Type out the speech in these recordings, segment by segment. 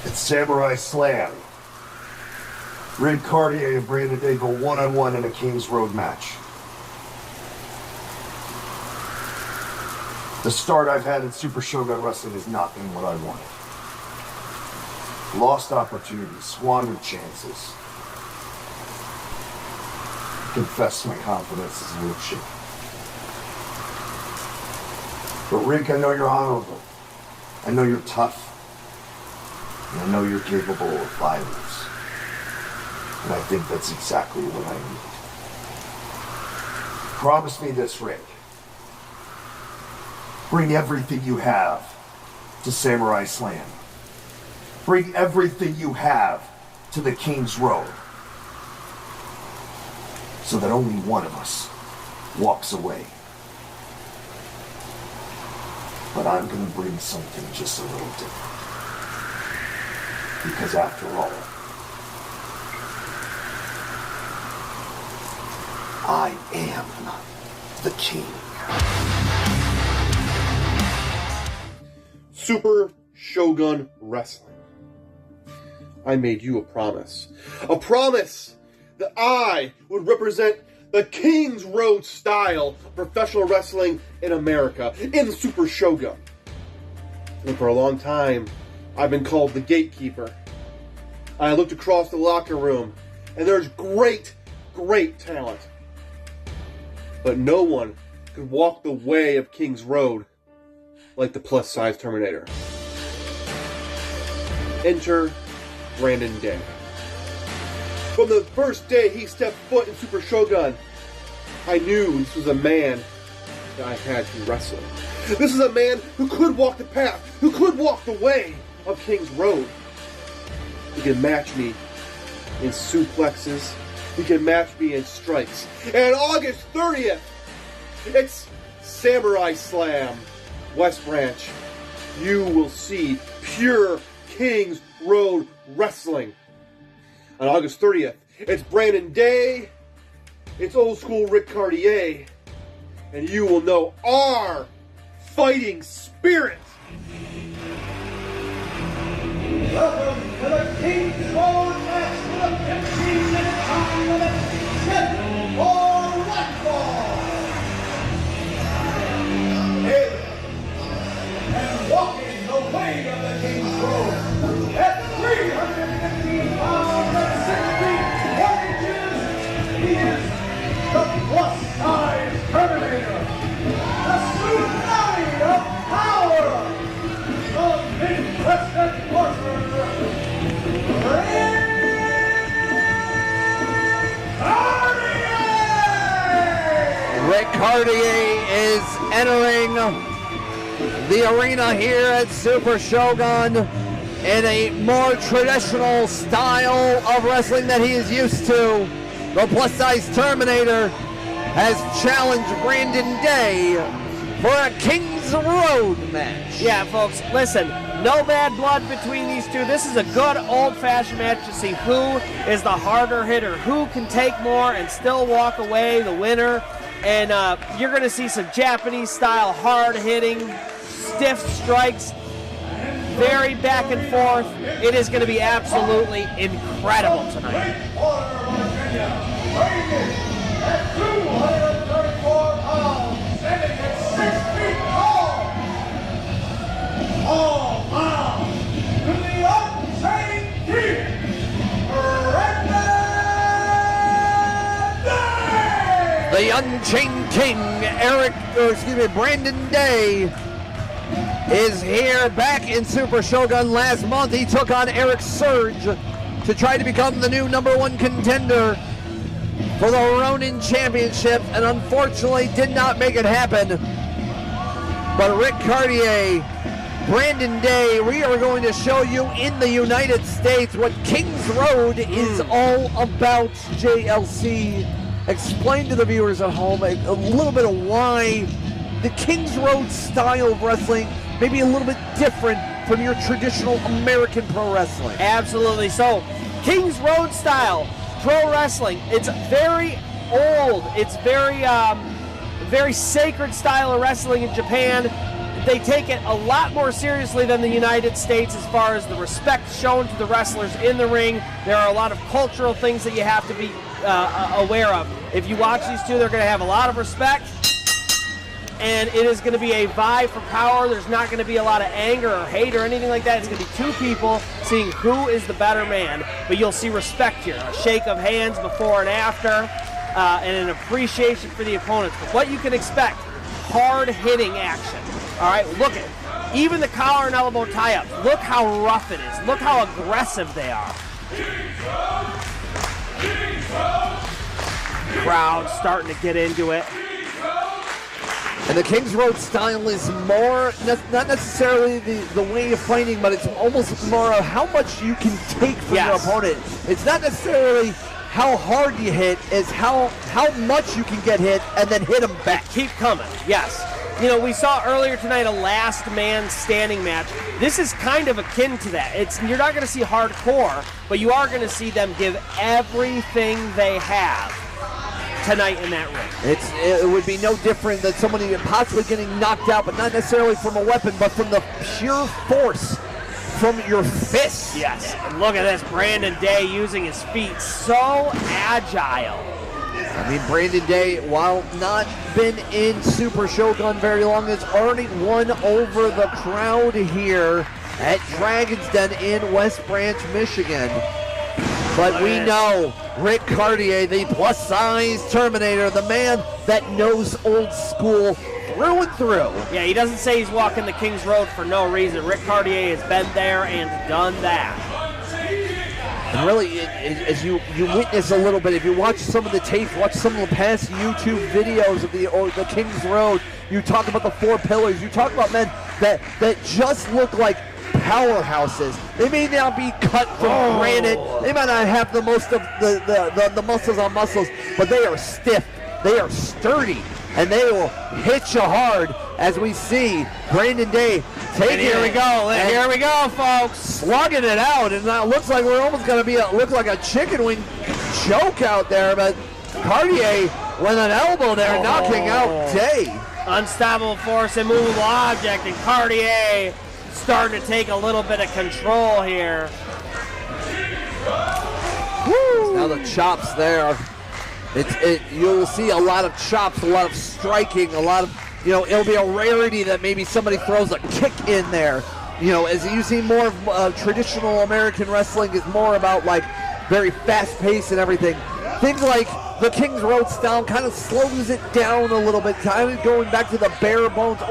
It's Samurai Slam. Ric Caurdiea and Brandon Day go one-on-one in a Kings Road match. The start I've had in Super Shogun Wrestling has not been what I wanted. Lost opportunities, squandered chances. Confess my confidence is a little shaky. But Rick, I know you're honorable. I know you're tough. And I know you're capable of violence. And I think that's exactly what I need. Promise me this, Rick. Bring everything you have to Samurai Slam. Bring everything you have to the King's Road. So that only one of us walks away. But I'm going to bring something just a little different. Because after all, I am the king. Super Shogun Wrestling. I made you a promise. A promise that I would represent the King's Road style of professional wrestling in America, in Super Shogun. And for a long time, I've been called the gatekeeper. I looked across the locker room, and there's great, great talent. But no one could walk the way of King's Road like the plus-size Terminator. Enter Brandon Day. From the first day he stepped foot in Super Shogun, I knew this was a man that I had to wrestle. This is a man who could walk the path, who could walk the way of King's Road. He can match me in suplexes. He can match me in strikes. And August 30th, it's Samurai Slam, West Branch. You will see pure King's Road wrestling. On August 30th, it's Brandon Day, it's old school Ric Caurdiea, and you will know our fighting spirit. Welcome to the King's Road match for the 15-minute time limit, scheduled for one fall. And walking the way of the King's Road at 315 pounds and 6 feet 1 inches, he is the plus-size Terminator, the tsunami of power, the Midwestern Warrior, Ric Caurdiea is entering the arena here at Super Shogun in a more traditional style of wrestling that he is used to. The plus-size Terminator has challenged Brandon Day for a King's Road match. Yeah, folks, listen, no bad blood between these two. This is a good old-fashioned match to see who is the harder hitter, who can take more and still walk away the winner. And you're going to see some Japanese-style hard-hitting, stiff strikes, very back and forth. It is going to be absolutely incredible tonight. At 234 pounds, standing at 6 feet tall. All bound to the Unchained King, Brandon Day! The Unchained King, Brandon Day, is here back in Super Shogun. Last month he took on Eric Surge to try to become the new #1 contender for the Ronin Championship, and unfortunately did not make it happen. But Ric Caurdiea, Brandon Day, we are going to show you in the United States what King's Road is all about. JLC, explain to the viewers at home a little bit of why the King's Road style of wrestling may be a little bit different from your traditional American pro wrestling. Absolutely. So, King's Road style pro wrestling, it's very old. It's very sacred style of wrestling in Japan. they take it a lot more seriously than the United States as far as the respect shown to the wrestlers in the ring. There are a lot of cultural things that you have to be aware of. If you watch these two, they're going to have a lot of respect, and it is going to be a vie for power. There's not going to be a lot of anger or hate or anything like that. It's going to be two people seeing who is the better man, but you'll see respect here, a shake of hands before and after, and an appreciation for the opponents. But what you can expect, hard-hitting action. All right, look at even the collar and elbow tie-ups. Look how rough it is. Look how aggressive they are. Crowd starting to get into it. And the Kings Road style is more, not necessarily the way of fighting, but it's almost more of how much you can take from your opponent. It's not necessarily how hard you hit, it's how much you can get hit and then hit them back. Keep coming, yes. You know, we saw earlier tonight a last man standing match. This is kind of akin to that. You're not going to see hardcore, but you are going to see them give everything they have tonight in that ring. It would be no different than somebody possibly getting knocked out, but not necessarily from a weapon, but from the pure force from your fists. Yes, and look at this, Brandon Day using his feet, so agile. I mean, Brandon Day, while not been in Super Shogun very long, has already won over the crowd here at Dragon's Den in West Branch, Michigan. But we know Ric Caurdiea, the plus-size Terminator, the man that knows old school through and through. Yeah, he doesn't say he's walking the King's Road for no reason. Ric Caurdiea has been there and done that. And really, as you witness a little bit, if you watch some of the tapes, watch some of the past YouTube videos of the King's Road, you talk about the four pillars, you talk about men that just look like powerhouses. They may not be cut from granite, they might not have the most of the muscles on muscles, but they are stiff, they are sturdy, and they will hit you hard, as we see Brandon Day taking it. Here we go, folks. Slugging it out, and now it looks like we're almost going to look like a chicken wing choke out there, but Caurdiea with an elbow there, knocking out Day. Unstoppable force, immovable object, and Caurdiea starting to take a little bit of control here. Woo. Now the chops there. You'll see a lot of chops, a lot of striking, a lot of, it'll be a rarity that maybe somebody throws a kick in there. As you see more of traditional American wrestling is more about like very fast pace and everything. Things like the King's Road style kind of slows it down a little bit, kind of going back to the bare bones,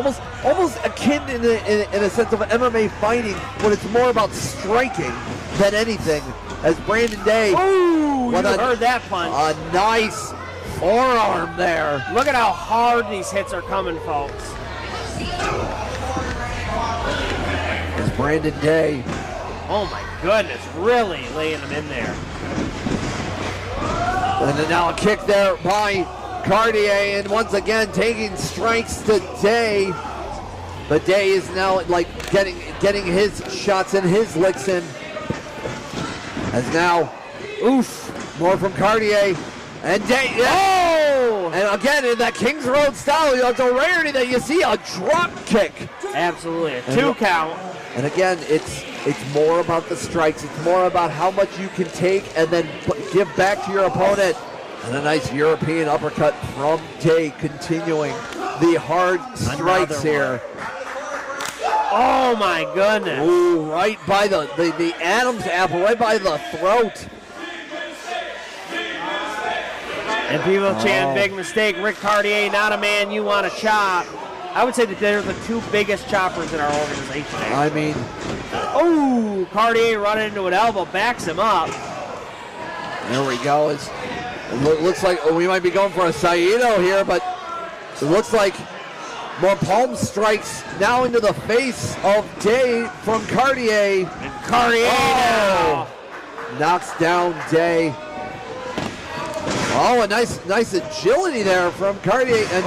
almost akin in a sense of MMA fighting, when it's more about striking than anything. As Brandon Day, you heard that punch. A nice forearm there. Look at how hard these hits are coming, folks. As Brandon Day, oh my goodness, really laying them in there. And then now a kick there by Caurdiea, and once again taking strikes to Day. But Day is now like getting his shots and his licks in. As now, more from Caurdiea. And Day, and again in that King's Road style, it's a rarity that you see a drop kick. Absolutely, a 2 count. And again, it's more about the strikes. It's more about how much you can take and then give back to your opponent. And a nice European uppercut from Day, continuing the hard strikes here. Oh my goodness. Ooh, right by the Adam's apple, right by the throat. And people chant, big mistake. Ric Caurdiea, not a man you want to chop. I would say that they're the two biggest choppers in our organization. I mean, Caurdiea running into an elbow, backs him up. There we go. It looks like we might be going for a Saito here, but it looks like more palm strikes now into the face of Day from Caurdiea. And Caurdiea knocks down Day. Oh, a nice agility there from Caurdiea. And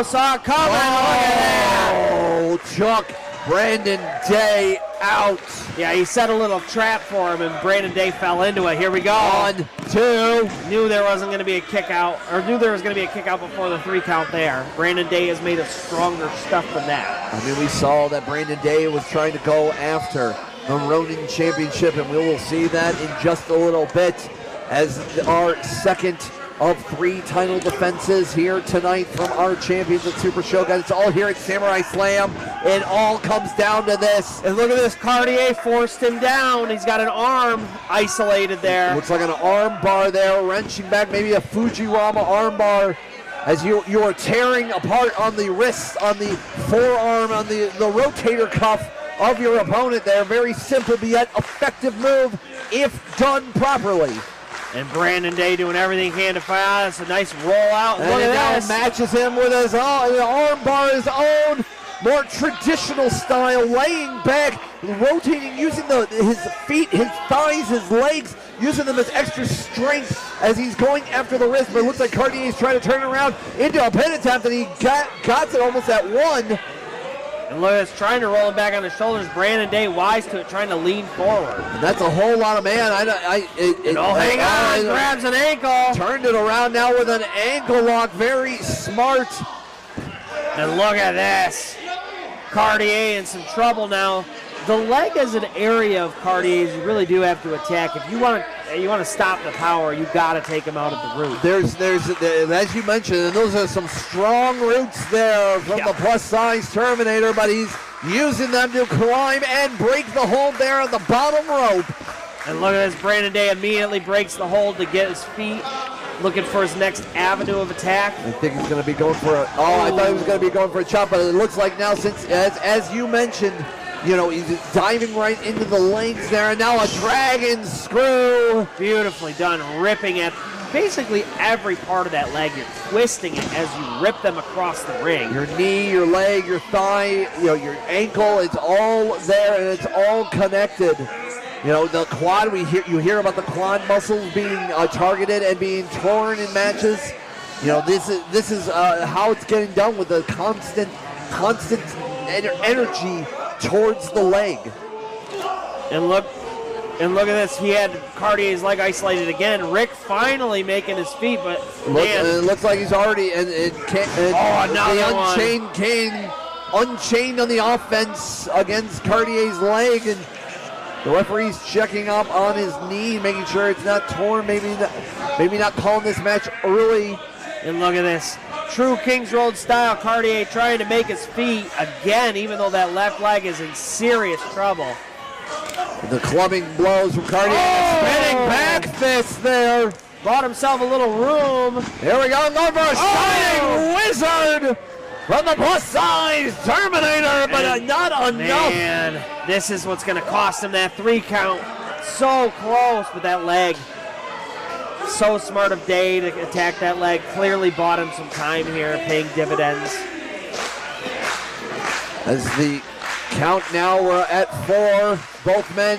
saw it coming. Look at that. Chuck Brandon Day out. Yeah, he set a little trap for him, and Brandon Day fell into it. Here we go. 1, 2. Knew there wasn't going to be a kick out, or knew there was going to be a kick out before the 3 count there. Brandon Day has made a stronger stuff than that. I mean, we saw that Brandon Day was trying to go after the Ronin Championship, and we will see that in just a little bit as our second of 3 title defenses here tonight from our champions at Super Shogun. It's all here at Samurai Slam. It all comes down to this. And look at this, Caurdiea forced him down. He's got an arm isolated there. Looks like an arm bar there, wrenching back, maybe a Fujirama arm bar, as you are tearing apart on the wrist, on the forearm, on the rotator cuff of your opponent there. Very simple but yet effective move if done properly. And Brandon Day doing everything he can to fight out. It's a nice rollout. And look it at now this. matches him with his arm bar, his own more traditional style, laying back, rotating, using his feet, his thighs, his legs, using them as extra strength as he's going after the wrist. But it looks like Caurdiea is trying to turn around into a pin attempt, and he got it almost at 1. And look at this, trying to roll him back on his shoulders. Brandon Day wise to it, trying to lean forward. And that's a whole lot of man. Hang on, grabs an ankle. Turned it around now with an ankle lock. Very smart. And look at this. Caurdiea in some trouble now. The leg is an area of Caurdiea's you really do have to attack. If you want to stop the power, you got to take him out at the root. There's as you mentioned, and those are some strong roots there from the plus-size Terminator, but he's using them to climb and break the hold there on the bottom rope. And look at this, Brandon Day immediately breaks the hold to get his feet, looking for his next avenue of attack. I think he's going to be going for I thought he was going to be going for a chop, but it looks like now, since as you mentioned, he's diving right into the legs there, and now a dragon screw. Beautifully done, ripping at basically every part of that leg. You're twisting it as you rip them across the ring. Your knee, your leg, your thigh, your ankle, it's all there, and it's all connected. The quad, you hear about the quad muscles being targeted and being torn in matches. This is how it's getting done, with the constant energy towards the leg. And look at this. He had Caurdiea's leg isolated again. Rick finally making his feet, but it looks like he's already another the Unchained King unchained on the offense against Caurdiea's leg, and the referee's checking up on his knee, making sure it's not torn. Maybe not calling this match early. And look at this. True Kings Road style. Caurdiea trying to make his feet again, even though that left leg is in serious trouble. The clubbing blows from Caurdea. Spinning back fist there. Bought himself a little room. Here we go. Going for a shining wizard from the plus-size Terminator, but not enough. Man, this is what's going to cost him that 3 count. So close, but that leg. So smart of Day to attack that leg. Clearly bought him some time here, paying dividends. As the count now, we're at 4. Both men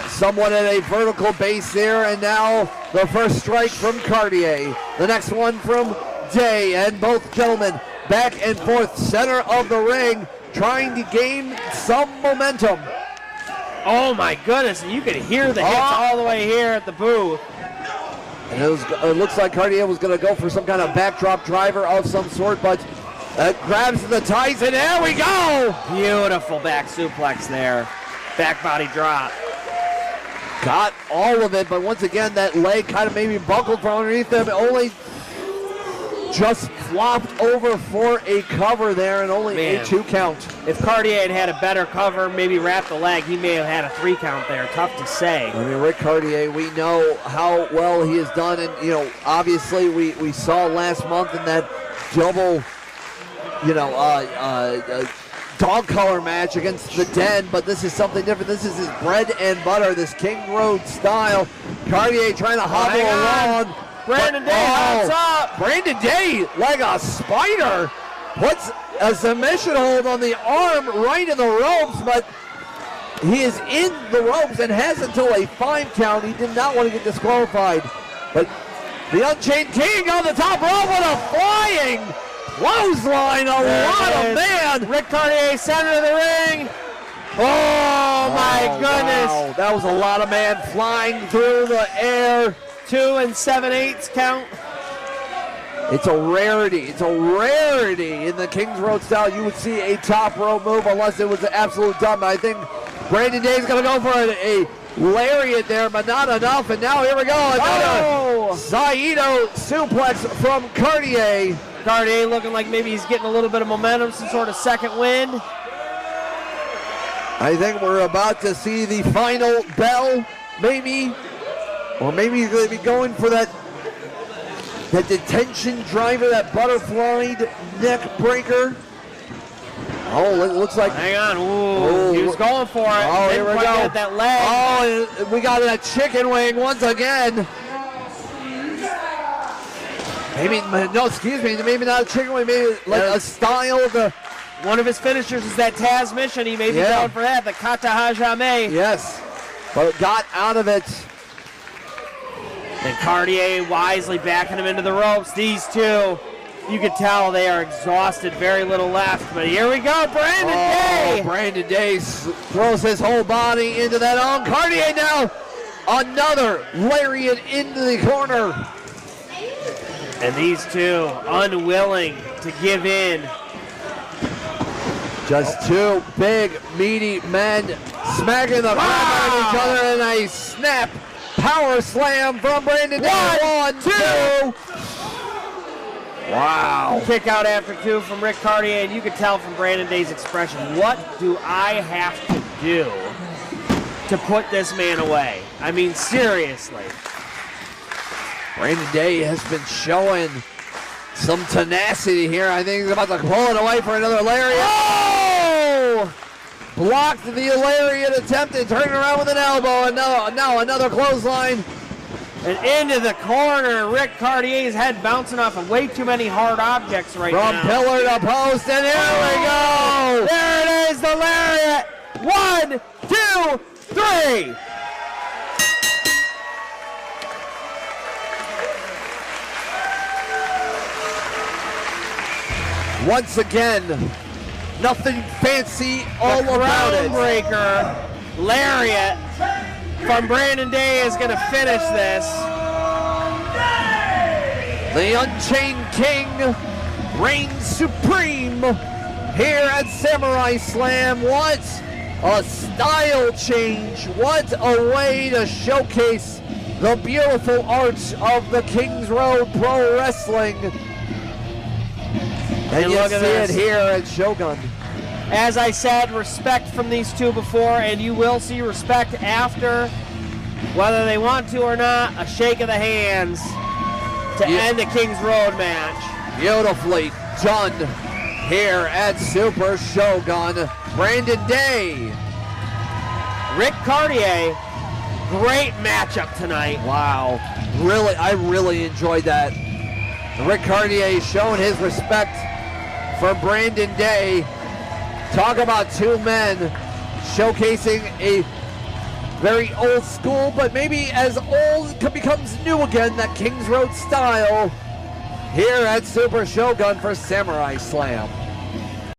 somewhat at a vertical base here, and now the first strike from Caurdiea. The next one from Day, and both gentlemen back and forth, center of the ring, trying to gain some momentum. Oh my goodness, and you could hear the hits all the way here at the booth. And it looks like Caurdiea was going to go for some kind of backdrop driver of some sort, but grabs the ties, and there we go! Beautiful back suplex there. Back body drop. Got all of it, but once again, that leg kind of maybe buckled from underneath them. Only just flopped over for a cover there, and only a 2 count. If Caurdiea had had a better cover, maybe wrapped the leg, he may have had a 3 count there. Tough to say. I mean, Ric Caurdiea, we know how well he has done, and obviously we saw last month in that double, dog collar match against the Den, but this is something different. This is his bread and butter, this King Road style. Caurdiea trying to hobble along. Brandon Day hops up. Brandon Day, like a spider, puts a submission hold on the arm right in the ropes, but he is in the ropes and has until a 5 count. He did not want to get disqualified. But the Unchained King on the top rope with a flying clothesline, a lot of man. Ric Caurdiea, center of the ring. Oh, my goodness. Wow. That was a lot of man flying through the air. 2 7/8 count. It's a rarity. It's a rarity in the Kings Road style. You would see a top rope move unless it was an absolute dumb. I think Brandon Day's going to go for a lariat there, but not enough. And now here we go. Another Saito suplex from Caurdiea. Caurdiea looking like maybe he's getting a little bit of momentum, some sort of second wind. I think we're about to see the final bell, maybe. Or maybe he's going to be going for that detention driver, that butterflied neck breaker. Oh, it looks like. Hang on. Ooh, he was going for it. Oh, here we go. Get that leg. Oh, we got that chicken wing once again. Maybe, no, excuse me, maybe not a chicken wing, maybe like a style of the. One of his finishers is that Taz mission. He may be going for that, the Kata Hajime. Yes, but got out of it. And Caurdiea wisely backing him into the ropes. These two, you could tell they are exhausted, very little left. But here we go, Brandon Day. Brandon Day throws his whole body into that arm. Caurdiea now, another lariat into the corner. And these two unwilling to give in. Just two big, meaty men smacking the crap out of each other in a snap power slam from Brandon Day. One, two. Wow. Kick out after 2 from Ric Caurdiea, and you could tell from Brandon Day's expression, what do I have to do to put this man away? I mean, seriously. Brandon Day has been showing some tenacity here. I think he's about to pull it away for another lariat. Oh! Blocked the lariat attempt and turned around with an elbow. And now another clothesline. And into the corner, Ric Caurdiea's head bouncing off of way too many hard objects right now. From pillar to post, and here we go. There it is, the lariat. 1, 2, 3. Once again, nothing fancy all around it. Groundbreaker lariat from Brandon Day is going to finish this. The Unchained King reigns supreme here at Samurai Slam. What a style change. What a way to showcase the beautiful arts of the Kings Road Pro Wrestling. And you look see at this. it here at Shogun. As I said, respect from these two before, and you will see respect after, whether they want to or not, a shake of the hands to end a Kings Road match. Beautifully done here at Super Shogun. Brandon Day. Ric Caurdiea, great matchup tonight. Wow. Really, I really enjoyed that. Ric Caurdiea showing his respect for Brandon Day. Talk about two men showcasing a very old school, but maybe as old becomes new again, that Kings Road style here at Super Shogun for Samurai Slam.